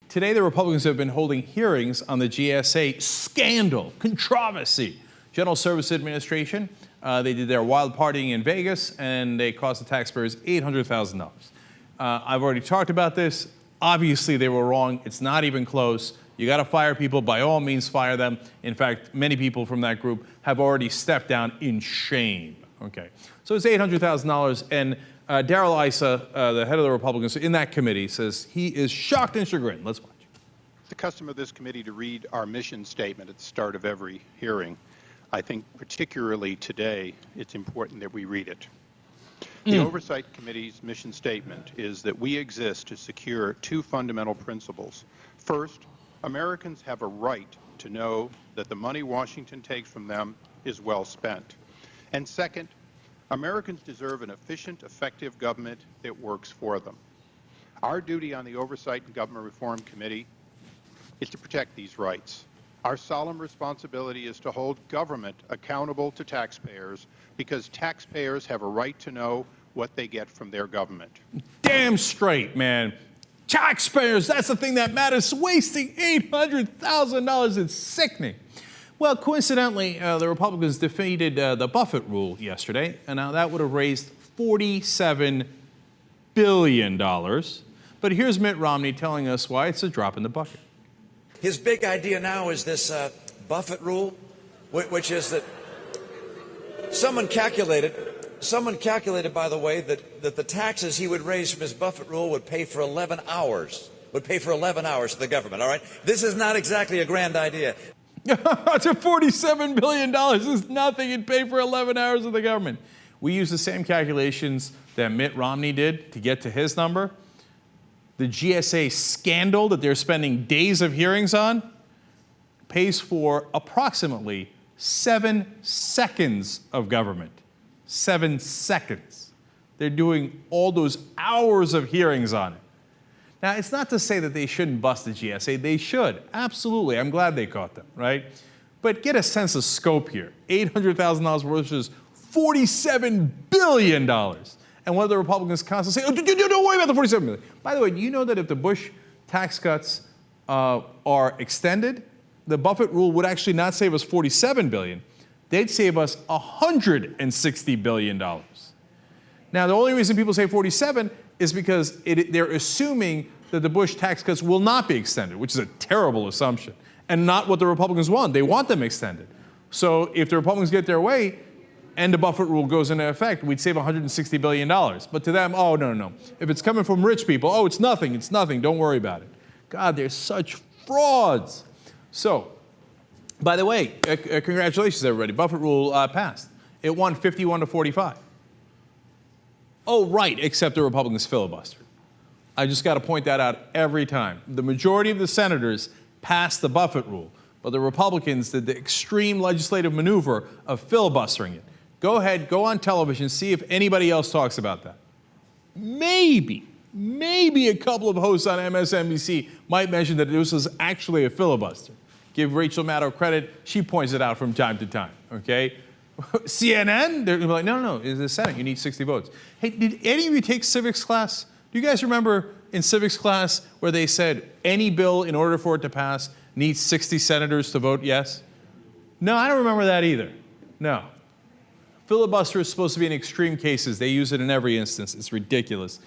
Today, the Republicans have been holding hearings on the GSA scandal, controversy. General Services Administration, they did their wild partying in Vegas, and they cost the taxpayers $800,000. I've already talked about this. Obviously, they were wrong. It's not even close. You got to fire people. By all means, fire them. In fact, many people from that group have already stepped down in shame. Okay, so it's $800,000, and Darrell Issa, the head of the Republicans in that committee, says he is shocked and chagrined. Let's watch. It's the custom of this committee to read our mission statement at the start of every hearing. I think particularly today, it's important that we read it. The Oversight Committee's mission statement is that we exist to secure two fundamental principles. First, Americans have a right to know that the money Washington takes from them is well spent. And second, Americans deserve an efficient, effective government that works for them. Our duty on the Oversight and Government Reform Committee is to protect these rights. Our solemn responsibility is to hold government accountable to taxpayers because taxpayers have a right to know what they get from their government. Damn straight, man. Taxpayers, that's the thing that matters. Wasting $800,000 is sickening. Well, coincidentally, the Republicans defeated the Buffett Rule yesterday, and now that would have raised $47 billion. But here's Mitt Romney telling us why it's a drop in the bucket. His big idea now is this Buffett Rule, which is that someone calculated, by the way, that the taxes he would raise from his Buffett Rule would pay for 11 hours, to the government, all right? This is not exactly a grand idea. To $47 billion is nothing. It'd pay for 11 hours of the government. We use the same calculations that Mitt Romney did to get to his number. The GSA scandal that they're spending days of hearings on pays for approximately 7 seconds of government. 7 seconds. They're doing all those hours of hearings on it. Now, it's not to say that they shouldn't bust the GSA. They should. Absolutely. I'm glad they caught them, right? But get a sense of scope here. $800,000 versus $47 billion. And what the Republicans constantly say, oh, don't worry about the $47 billion. By the way, do you know that if the Bush tax cuts are extended, the Buffett Rule would actually not save us $47 billion. They'd save us $160 billion. Now, the only reason people say 47 is because they're assuming that the Bush tax cuts will not be extended, which is a terrible assumption, and not what the Republicans want. They want them extended. So if the Republicans get their way and the Buffett Rule goes into effect, we'd save $160 billion. But to them, oh, no. If it's coming from rich people, oh, it's nothing, don't worry about it. God, they're such frauds. So, by the way, congratulations, everybody. Buffett Rule passed. It won 51 to 45. Oh, right, except the Republicans filibustered. I just got to point that out every time. The majority of the senators passed the Buffett Rule, but the Republicans did the extreme legislative maneuver of filibustering it. Go ahead, go on television, see if anybody else talks about that. Maybe a couple of hosts on MSNBC might mention that this was actually a filibuster. Give Rachel Maddow credit, she points it out from time to time, okay? CNN, they're like, no, it's the Senate, you need 60 votes. Hey, did any of you take civics class? Do you guys remember in civics class where they said any bill, in order for it to pass, needs 60 senators to vote yes? No, I don't remember that either. No. Filibuster is supposed to be in extreme cases. They use it in every instance. It's ridiculous.